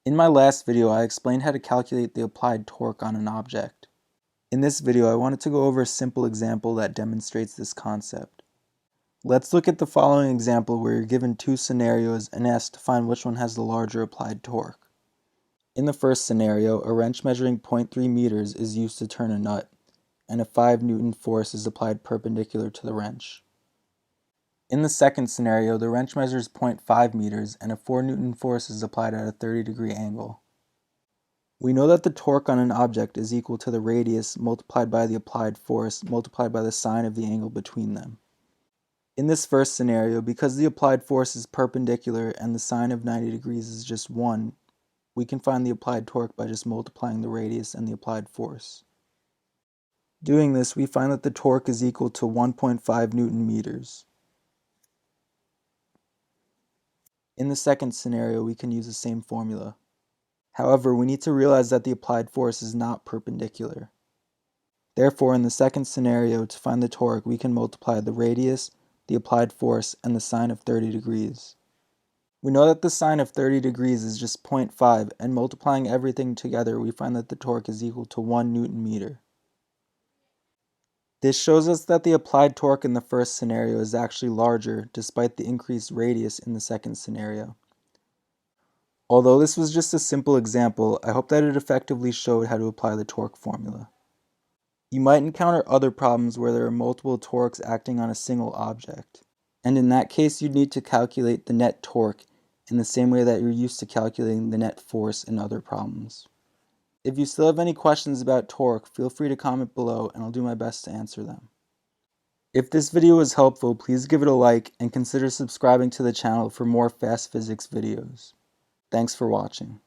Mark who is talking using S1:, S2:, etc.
S1: In my last video, I explained how to calculate the applied torque on an object. In this video, I wanted to go over a simple example that demonstrates this concept. Let's look at the following example where you're given two scenarios and asked to find which one has the larger applied torque. In the first scenario, a wrench measuring 0.3 meters is used to turn a nut, and a 5 Newton force is applied perpendicular to the wrench. In the second scenario, the wrench measures 0.5 meters and a 4 Newton force is applied at a 30-degree angle. We know that the torque on an object is equal to the radius multiplied by the applied force multiplied by the sine of the angle between them. In this first scenario, because the applied force is perpendicular and the sine of 90 degrees is just 1, we can find the applied torque by just multiplying the radius and the applied force. Doing this, we find that the torque is equal to 1.5 Newton meters. In the second scenario, we can use the same formula. However, we need to realize that the applied force is not perpendicular. Therefore, in the second scenario, to find the torque, we can multiply the radius, the applied force, and the sine of 30 degrees. We know that the sine of 30 degrees is just 0.5, and multiplying everything together, we find that the torque is equal to 1 Newton meter. This shows us that the applied torque in the first scenario is actually larger, despite the increased radius in the second scenario. Although this was just a simple example, I hope that it effectively showed how to apply the torque formula. You might encounter other problems where there are multiple torques acting on a single object, and in that case you'd need to calculate the net torque in the same way that you're used to calculating the net force in other problems. If you still have any questions about torque, feel free to comment below and I'll do my best to answer them. If this video was helpful, please give it a like and consider subscribing to the channel for more fast physics videos. Thanks for watching.